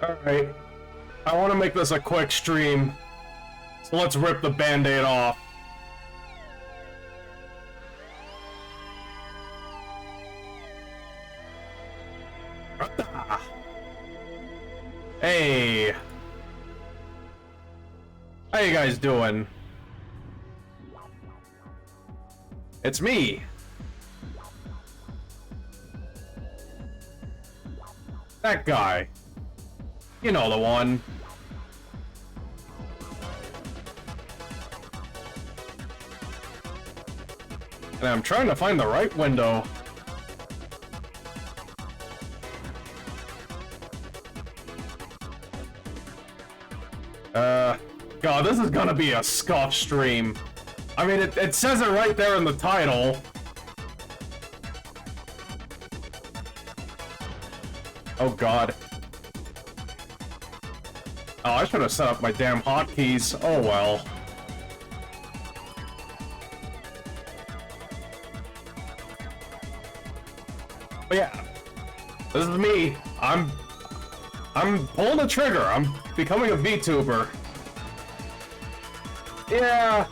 Alright. I want to make this a quick stream. So let's rip the band-aid off. Hey. How you guys doing? It's me. That guy. You know the one. And I'm trying to find the right window. God, this is gonna be a Scuffed stream. I mean, it says it right there in the title. Oh God. Oh, I should have set up my damn hotkeys. Oh well. But yeah, this is me. I'm pulling the trigger. I'm becoming a VTuber. Yeah,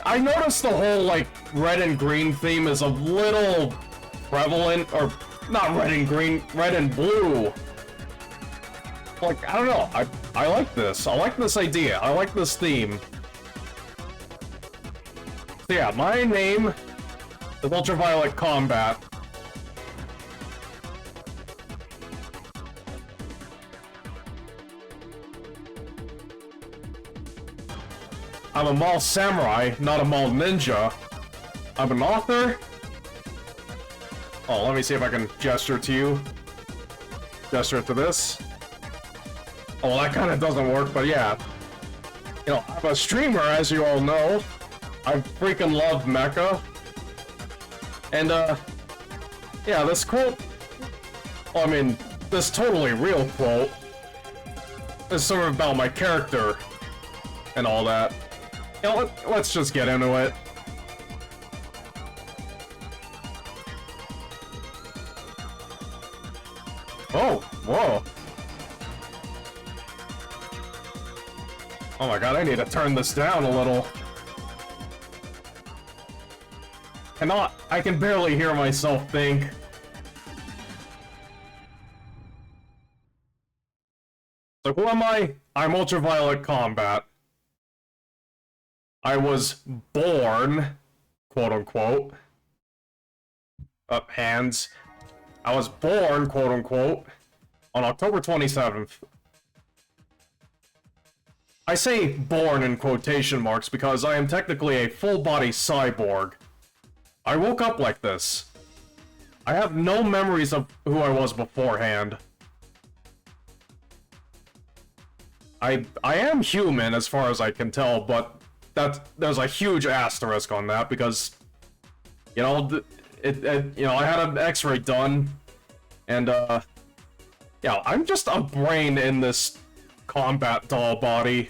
I noticed the whole like red and green theme is a little prevalent, or not red and green, red and blue. Like, I don't know. I like this. I like this idea. I like this theme. So yeah, my name is Ultraviolet Combat. I'm a mall samurai, not a mall ninja. I'm an author. Oh, let me see if I can gesture to you. Gesture to this. Oh, well, that kind of doesn't work, but yeah. You know, I'm a streamer, as you all know. I freaking love mecha. And, yeah, this quote... Well, I mean, this totally real quote is sort of about my character and all that. You know, let's just get into it. Oh, whoa. Oh my God, I need to turn this down a little. I can barely hear myself think. So who am I? I'm Ultraviolet Combat. I was born, quote-unquote, up hands. I was born, quote-unquote, on October 27th. I say born in quotation marks because I am technically a full-body cyborg. I woke up like this. I have no memories of who I was beforehand. I am human as far as I can tell, but there's a huge asterisk on that because, you know, you know, I had an X-ray done, and yeah, I'm just a brain in this combat doll body.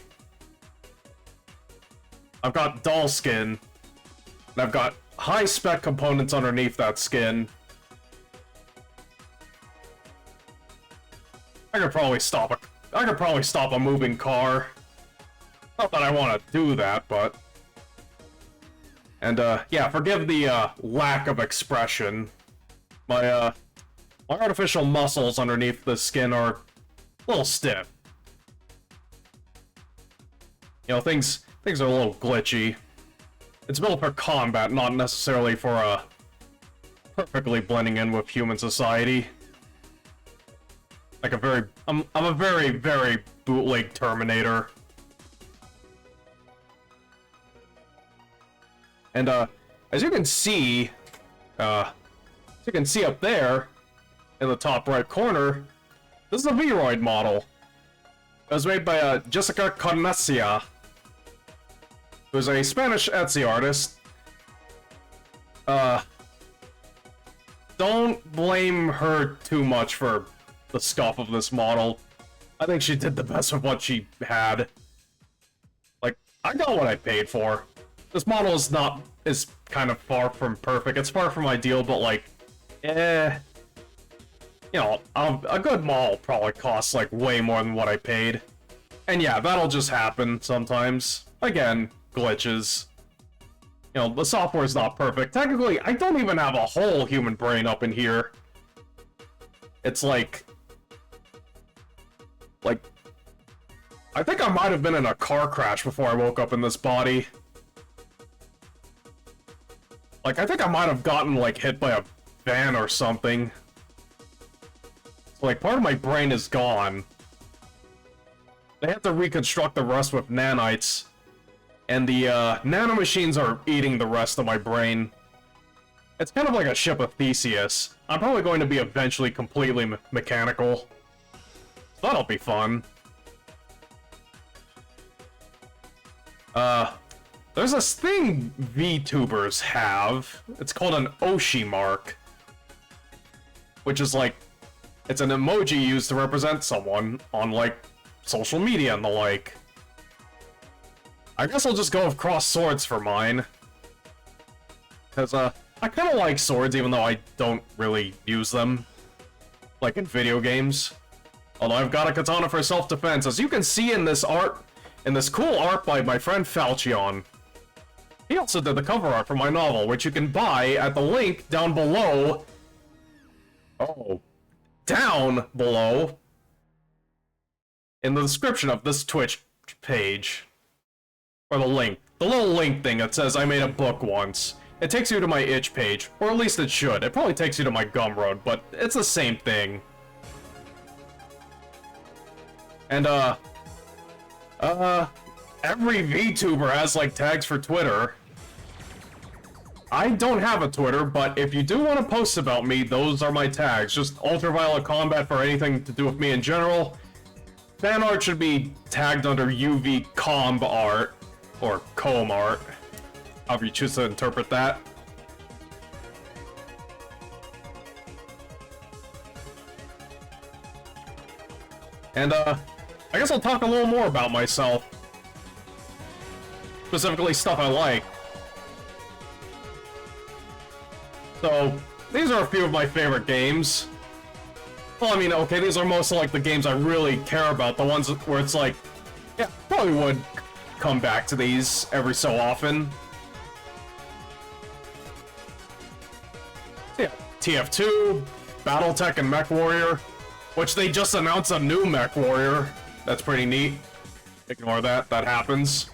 I've got doll skin, and I've got high-spec components underneath that skin. I could probably stop a moving car. Not that I want to do that, but... And, yeah, forgive the, lack of expression. My artificial muscles underneath the skin are a little stiff. You know, things are a little glitchy. It's built for combat, not necessarily for, perfectly blending in with human society. Like I'm a very, very bootleg Terminator. And, as you can see up there, in the top right corner, this is a V-Roid model. It was made by, Jessica Carnacia, who's a Spanish Etsy artist. Don't blame her too much for the scuff of this model. I think she did the best with what she had. Like, I got what I paid for. This model is kind of far from perfect. It's far from ideal, but like, you know, a good mall probably costs, like, way more than what I paid. And yeah, that'll just happen sometimes. Again, glitches. You know, the software's not perfect. Technically, I don't even have a whole human brain up in here. It's like... I think I might have been in a car crash before I woke up in this body. Like, I think I might have gotten, like, hit by a van or something. Like, part of my brain is gone. They have to reconstruct the rest with nanites. And the, nanomachines are eating the rest of my brain. It's kind of like a ship of Theseus. I'm probably going to be eventually completely mechanical. That'll be fun. There's this thing VTubers have. It's called an Oshi mark. Which is like, it's an emoji used to represent someone on, like, social media and the like. I guess I'll just go with cross swords for mine. Because, I kind of like swords even though I don't really use them. Like in video games. Although I've got a katana for self-defense. As you can see in this art, in this cool art by my friend Falchion. He also did the cover art for my novel, which you can buy at the link down below. Oh. Down below. In the description of this Twitch page. Or the link. The little link thing that says I made a book once. It takes you to my itch page. Or at least it should. It probably takes you to my Gumroad, but it's the same thing. And, every VTuber has, like, tags for Twitter. I don't have a Twitter, but if you do want to post about me, those are my tags. Just Ultraviolet Combat for anything to do with me in general. Fan art should be tagged under UV Comb Art, or Comb Art, however you choose to interpret that. And, I guess I'll talk a little more about myself. Specifically stuff I like. So, these are a few of my favorite games. Well, I mean, okay, these are mostly like the games I really care about. The ones where it's like, yeah, probably would come back to these every so often. Yeah, TF2, Battletech, and MechWarrior. Which they just announced a new MechWarrior. That's pretty neat. Ignore that, that happens.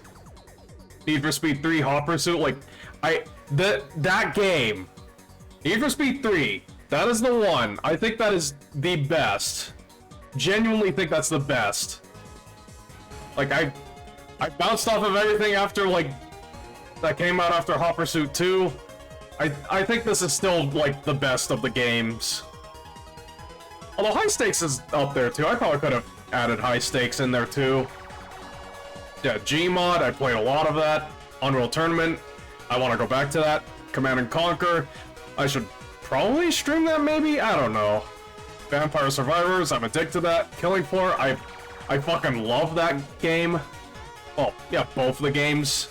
Need for Speed 3 Hot Pursuit, like, that game, Need for Speed 3, that is the one. I think that is the best. Genuinely think that's the best. Like, I bounced off of everything after, like, that came out after Hot Pursuit 2. I think this is still, like, the best of the games. Although High Stakes is up there, too. I probably could have added High Stakes in there, too. Yeah, Gmod, I played a lot of that. Unreal Tournament, I want to go back to that. Command & Conquer, I should probably stream that, maybe? I don't know. Vampire Survivors, I'm addicted to that. Killing Floor, I fucking love that game. Oh, yeah, both the games.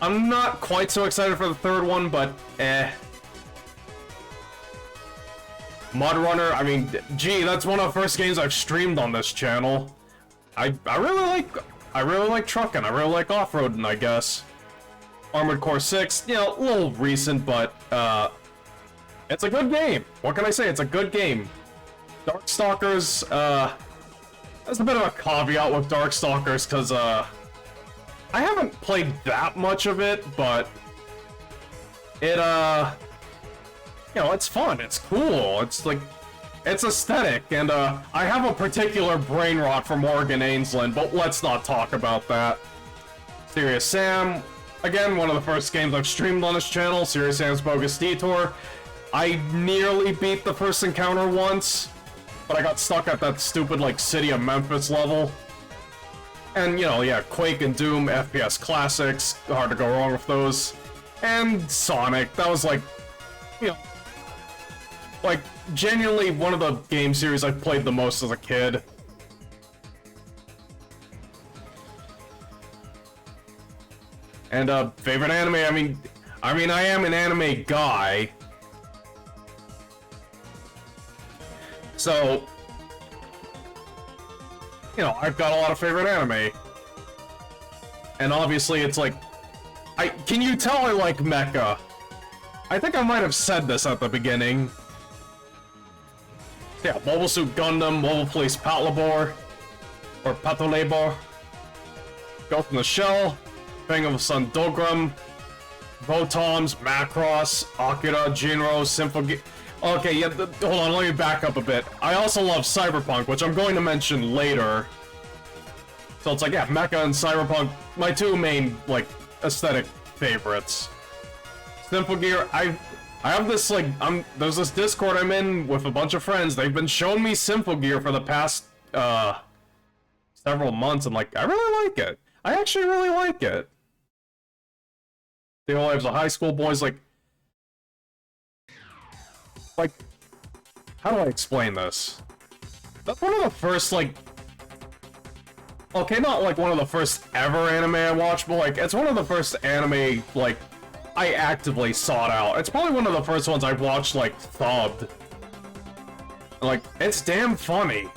I'm not quite so excited for the third one, but eh. Mud Runner, I mean, gee, that's one of the first games I've streamed on this channel. I really like trucking, I really like off-roading, I guess. Armored Core 6, you know, a little recent, but, it's a good game. What can I say? It's a good game. Darkstalkers, there's a bit of a caveat with Darkstalkers, because, I haven't played that much of it, but it, you know, it's fun, it's cool, it's like, it's aesthetic, and, I have a particular brain rot for Morgan Ainsland, but let's not talk about that. Serious Sam, again, one of the first games I've streamed on this channel, Serious Sam's Bogus Detour. I nearly beat the first encounter once, but I got stuck at that stupid, like, City of Memphis level. And, you know, yeah, Quake and Doom, FPS classics, hard to go wrong with those. And Sonic, that was like, you know, like, genuinely one of the game series I've played the most as a kid. And, favorite anime, I mean, I am an anime guy. So, you know, I've got a lot of favorite anime. And obviously it's like, can you tell I like mecha? I think I might have said this at the beginning. Yeah, Mobile Suit Gundam, Mobile Police Patlabor, or Patolabor, Ghost in the Shell, Fang of Sun Dogram, Votoms, Macross, Akira, Jinro, Symphogear. Okay, yeah, hold on, let me back up a bit. I also love Cyberpunk, which I'm going to mention later. So it's like, yeah, Mecha and Cyberpunk, my two main, like, aesthetic favorites. Symphogear, I have this, like, there's this Discord I'm in with a bunch of friends. They've been showing me Symphogear for the past, several months, and, like, I really like it. I actually really like it. The whole lives of high school boys, like, how do I explain this? That's one of the first, like, okay, not like one of the first ever anime I watched, but like, it's one of the first anime, like, I actively sought out. It's probably one of the first ones I watched, like, thubbed. Like, it's damn funny.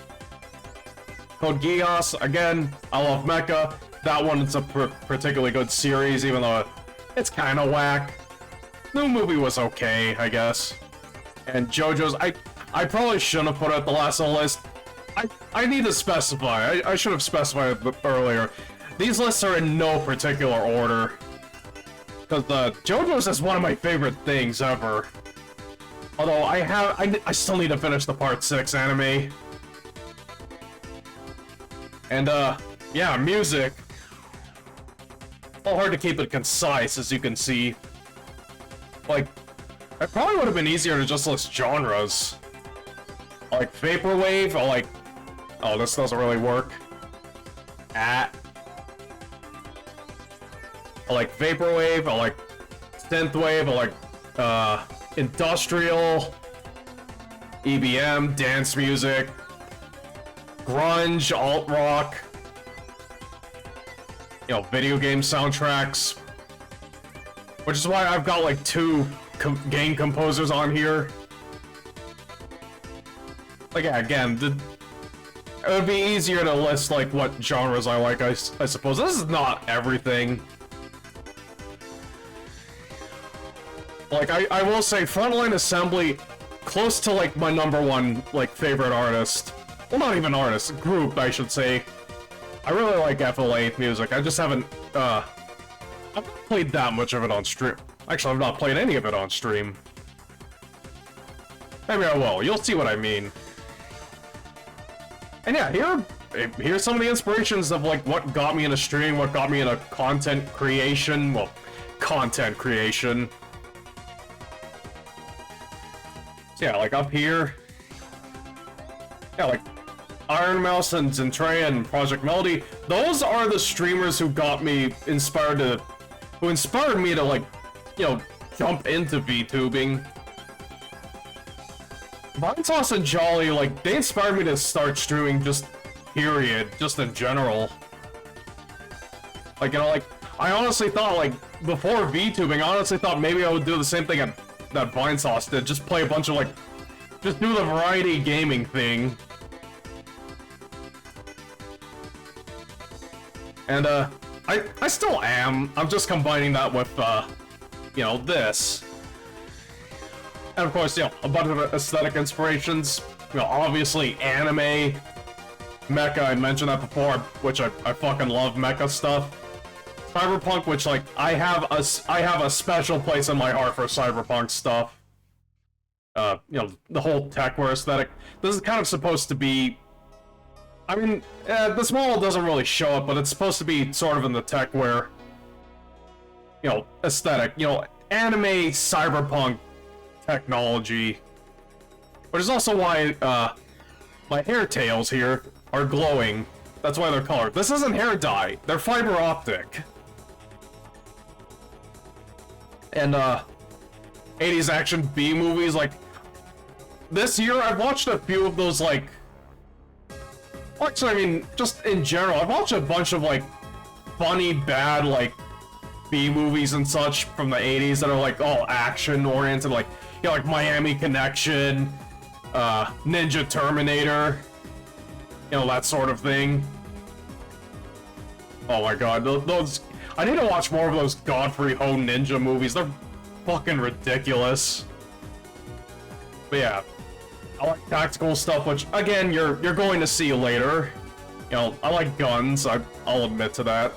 Code Geass, again, I love mecha. That one's a particularly good series, even though it's kind of whack. New movie was okay, I guess. And JoJo's, I probably shouldn't have put it at the last on the list. I need to specify. I should have specified it earlier. These lists are in no particular order. Because JoJo's is one of my favorite things ever. Although I still need to finish the Part 6 anime. And yeah, music. Well, hard to keep it concise, as you can see. Like, it probably would have been easier to just list genres. Like Vaporwave, or like... Oh, this doesn't really work. I like Vaporwave, I like Synthwave, I like Industrial, EBM, dance music, grunge, alt-rock, you know, video game soundtracks. Which is why I've got like two game composers on here. Like, yeah, again, it would be easier to list, like, what genres I like, I suppose. This is not everything. Like, I will say, Frontline Assembly, close to, like, my #1, like, favorite artist. Well, not even artist, group, I should say. I really like FLA music, I just haven't, I've not played that much of it on stream. Actually, I've not played any of it on stream. Maybe I will, you'll see what I mean. And yeah, here's some of the inspirations of, like, what got me into streaming, what got me into content creation. Well, content creation. So yeah, like, up here. Yeah, like, Iron Mouse and Zentreya and Project Melody. Those are the streamers who got me inspired to... Who inspired me to, like, you know, jump into VTubing. Vinesauce and Jolly, like, they inspired me to start streaming, just, period, just in general. Like, you know, like, I honestly thought, like, before VTubing, I honestly thought maybe I would do the same thing that Vinesauce did, just play a bunch of, like, just do the variety gaming thing. And, I still am, I'm just combining that with, you know, this. And of course, you know, a bunch of aesthetic inspirations. You know, obviously anime, mecha, I mentioned that before, which I fucking love mecha stuff. Cyberpunk, which, like, I have a special place in my heart for cyberpunk stuff. You know, the whole techwear aesthetic. This is kind of supposed to be... I mean, this model doesn't really show it, but it's supposed to be sort of in the techwear, you know, aesthetic. You know, anime, cyberpunk, technology, which is also why my hair tails here are glowing. That's why they're colored. This isn't hair dye, they're fiber optic. And 80s action B movies, like, this year I've watched a few of those, like, actually, I mean, just in general, I've watched a bunch of, like, funny, bad, like, B movies and such from the 80s that are, like, all action oriented, like, you know, like Miami Connection, Ninja Terminator, you know, that sort of thing. Oh my god, those... I need to watch more of those Godfrey Ho ninja movies. They're fucking ridiculous. But yeah, I like tactical stuff, which, again, you're going to see later. You know, I like guns, I'll admit to that.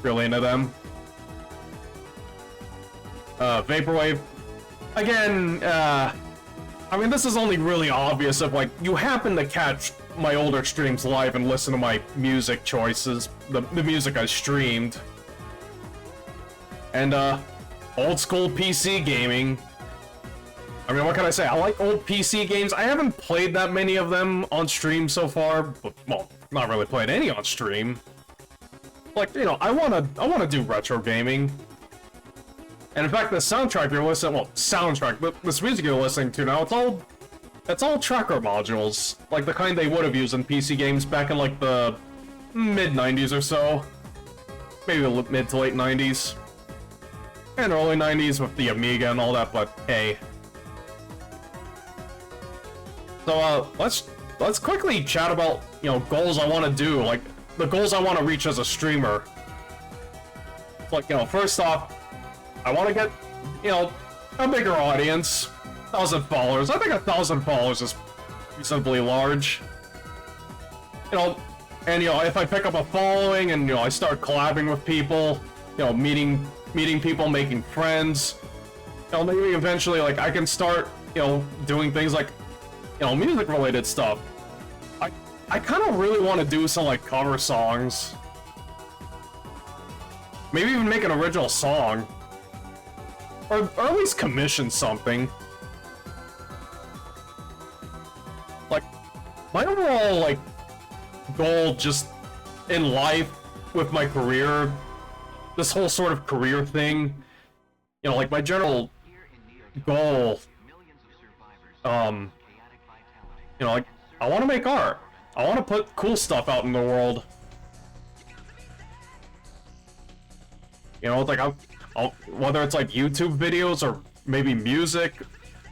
Really into them. Vaporwave. Again, I mean, this is only really obvious if, like, you happen to catch my older streams live and listen to my music choices, the music I streamed. And, old school PC gaming. I mean, what can I say? I like old PC games. I haven't played that many of them on stream so far, but, well, not really played any on stream. Like, you know, I wanna do retro gaming. And in fact, the soundtrack you're listening, well, soundtrack, but this music you're listening to now, it's all tracker modules, like the kind they would have used in PC games back in, like, the mid-90s or so. Maybe the mid to late 90s. And early 90s with the Amiga and all that, but hey. So, let's quickly chat about, you know, goals I want to do, like, the goals I want to reach as a streamer. It's like, you know, first off, I want to get, you know, a bigger audience. 1,000 followers. I think 1,000 followers is reasonably large. You know, and, you know, if I pick up a following and, you know, I start collabing with people, you know, meeting people, making friends, you know, maybe eventually, like, I can start, you know, doing things like, you know, music-related stuff. I kind of really want to do some, like, cover songs. Maybe even make an original song. Or at least commission something. Like, my overall, like, goal just in life with my career, this whole sort of career thing, you know, like, my general goal, you know, like, I want to make art. I want to put cool stuff out in the world. You know, it's like, I'll, whether it's like YouTube videos or maybe music,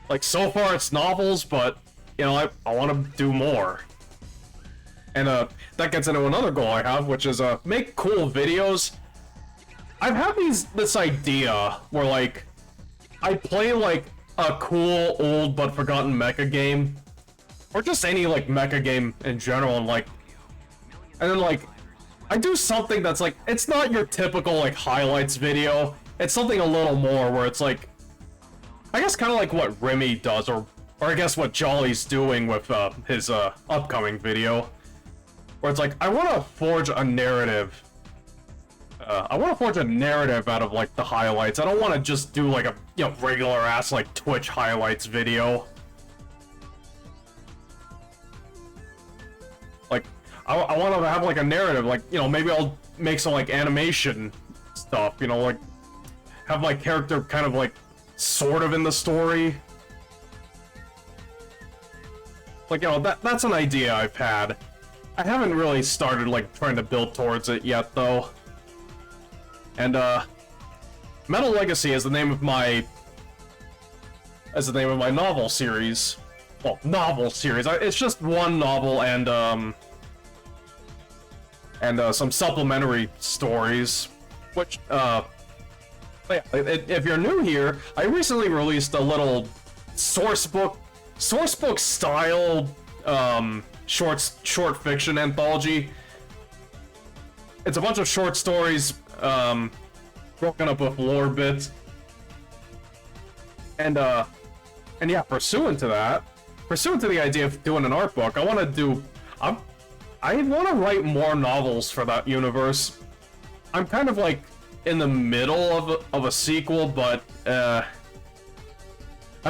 like, so far it's novels, but, you know, I want to do more. And, that gets into another goal I have, which is, make cool videos. I've had this idea where, like, I play, like, a cool, old, but forgotten mecha game. Or just any, like, mecha game in general, and, like... And then, like, I do something that's, like, it's not your typical, like, highlights video. It's something a little more, where it's, like... I guess kind of like what Remy does, or I guess what Jolly's doing with, his, upcoming video. Where it's like, I want to forge a narrative. I want to forge a narrative out of, like, the highlights. I don't want to just do, like, a, you know, regular-ass, like, Twitch highlights video. Like, I want to have, like, a narrative, like, you know, maybe I'll make some, like, animation stuff, you know, like, have my character kind of, like, sort of in the story. Like, you know, that's an idea I've had. I haven't really started, like, trying to build towards it yet, though. And, Metal Legacy is the name of my... novel series. Well, novel series. It's just one novel and some supplementary stories. Which, yeah, if you're new here, I recently released a little sourcebook style, short fiction anthology. It's a bunch of short stories, broken up with lore bits. And yeah, pursuant to the idea of doing an art book, I want to write more novels for that universe. I'm kind of, like, in the middle of a sequel, but, I've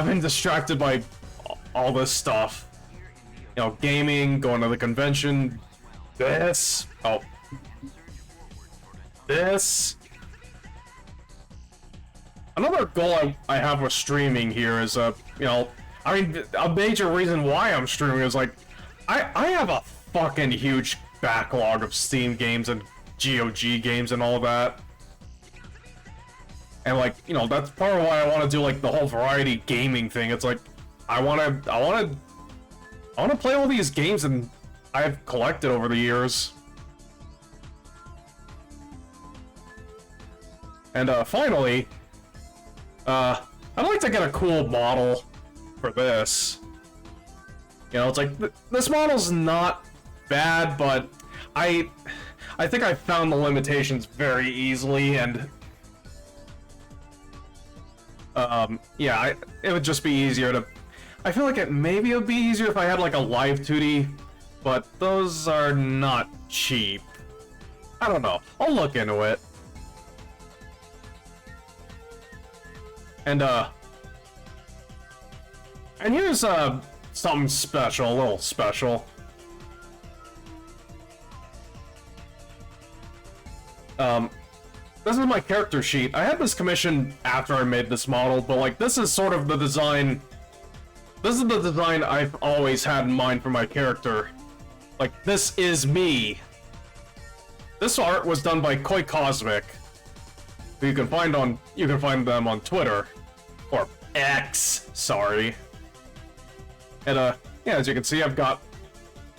been distracted by all this stuff. You know, gaming, going to the convention, this. Another goal I have with streaming here is, you know, I mean, a major reason why I'm streaming is, like, I have a fucking huge backlog of Steam games and GOG games and all that. And, like, you know, that's part of why I want to do, like, the whole variety gaming thing. It's like, I wanna play all these games and I've collected over the years. And finally, I'd like to get a cool model for this. You know, it's like this model's not bad, but I think I found the limitations very easily, and yeah, it would just be easier to. I feel like maybe it would be easier if I had like a live 2D, but those are not cheap. I don't know. I'll look into it. And here's something special, a little special. This is my character sheet. I had this commissioned after I made this model, but like this is sort of the design. This is the design I've always had in mind for my character. Like, this is me. This art was done by Koi Cosmic, who you can find them on Twitter, or X. Sorry. And yeah, as you can see, I've got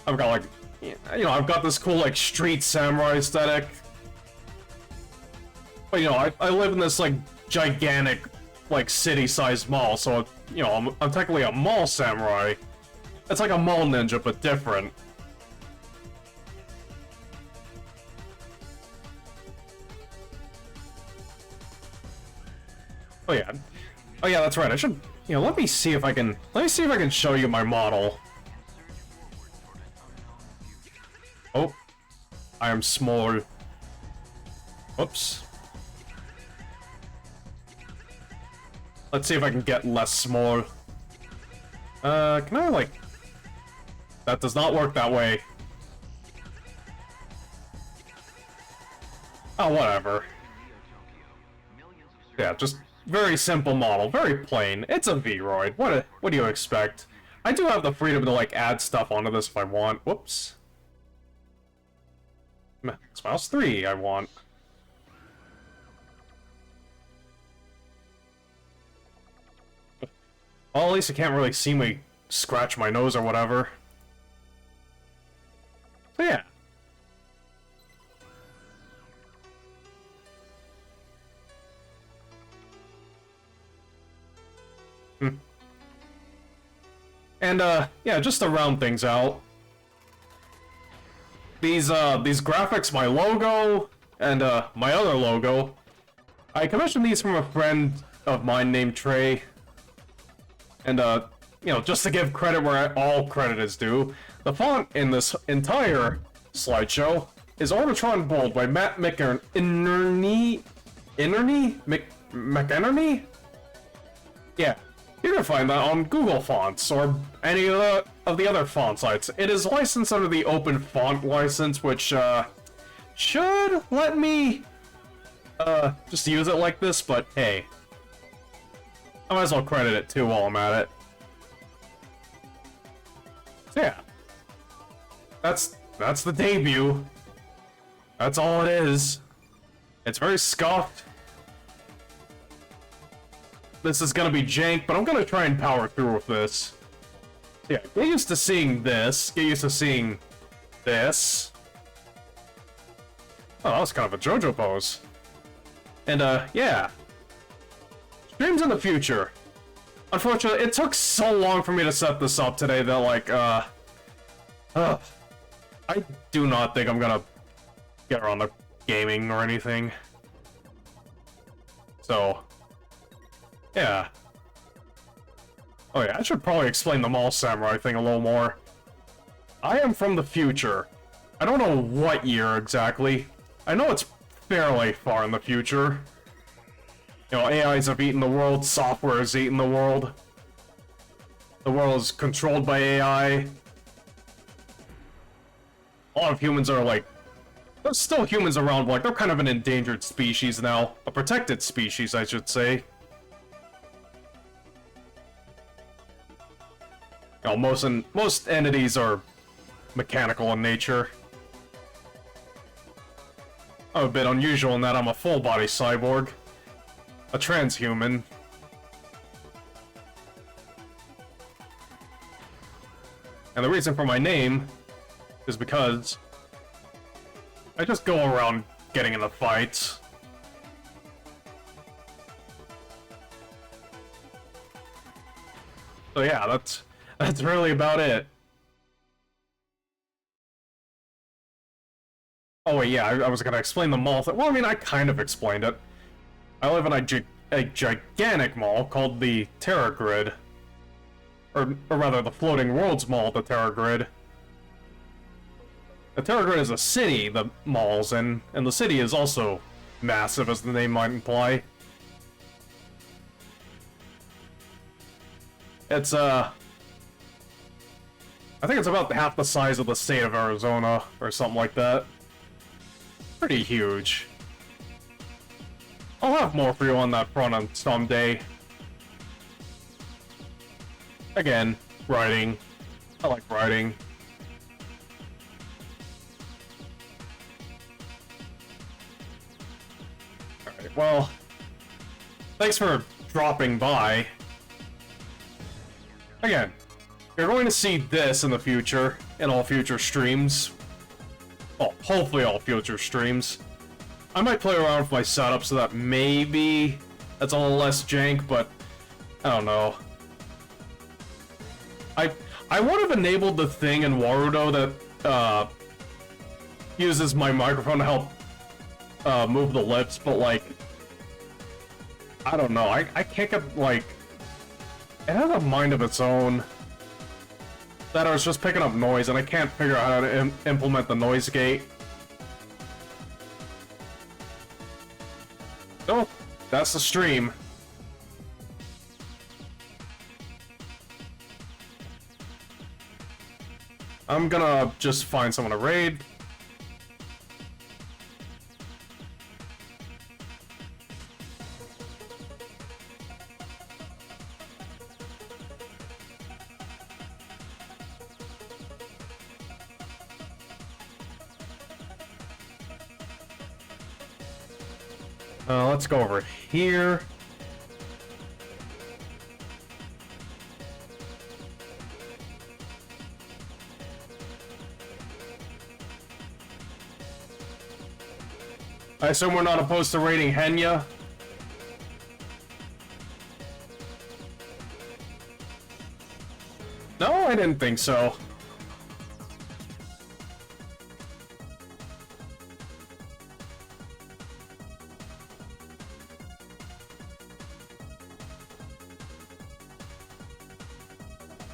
like, you know, I've got this cool like street samurai aesthetic. But you know, I live in this like gigantic, like city-sized mall, so you know, I'm technically a mall samurai. It's like a mall ninja, but different. Oh yeah, that's right. I should, you know, let me see if I can show you my model. Oh, I am small. Whoops. Let's see if I can get less small. Can I, like... That does not work that way. Oh, whatever. Yeah, just very simple model, very plain. It's a Vroid. What do you expect? I do have the freedom to, like, add stuff onto this if I want. Whoops. Smiles 3, I want. Well, at least you can't really see me scratch my nose or whatever. So yeah. And yeah, just to round things out. These graphics, my logo, and my other logo, I commissioned these from a friend of mine named Trey. And, you know, just to give credit where all credit is due, the font in this entire slideshow is Orbitron Bold by Matt McInerney? Yeah, you can find that on Google Fonts or any of the other font sites. It is licensed under the Open Font license, which, should let me, just use it like this, but hey. I might as well credit it too while I'm at it. So yeah. That's the debut. That's all it is. It's very scuffed. This is gonna be jank, but I'm gonna try and power through with this. So yeah, get used to seeing this. Get used to seeing this. Oh, that was kind of a JoJo pose. And yeah. Streams in the future. Unfortunately, it took so long for me to set this up today that, like, I do not think I'm gonna get around to gaming or anything. So, yeah. Oh yeah, I should probably explain the Mall Samurai thing a little more. I am from the future. I don't know what year exactly. I know it's fairly far in the future. You know, AIs have eaten the world, software has eaten the world. The world is controlled by AI. A lot of humans are like... There's still humans around, but like, they're kind of an endangered species now. A protected species, I should say. You know, most entities are mechanical in nature. I'm a bit unusual in that I'm a full-body cyborg. A transhuman. And the reason for my name is because I just go around getting into fights. So yeah, that's really about it. Oh wait, yeah, I was gonna explain the mall thing. Well, I mean, I kind of explained it. I live in a gigantic mall called the Terror Grid. Or rather, the Floating Worlds Mall, the Terror Grid. The Terror Grid is a city, the mall's in, and the city is also massive, as the name might imply. It's, I think it's about half the size of the state of Arizona, or something like that. Pretty huge. I'll have more for you on that front on someday. Again, writing. I like writing. Alright, well, thanks for dropping by. Again, you're going to see this in the future, in all future streams. Well, hopefully all future streams. I might play around with my setup so that maybe that's a little less jank, but I don't know. I would have enabled the thing in Warudo that uses my microphone to help move the lips, but like, I don't know. I can't get, like, it has a mind of its own. That I was just picking up noise, and I can't figure out how to implement the noise gate. Oh, that's the stream. I'm gonna just find someone to raid. Let's go over here. I assume we're not opposed to raiding Henya? No, I didn't think so.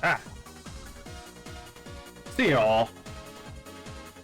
Ah. See y'all.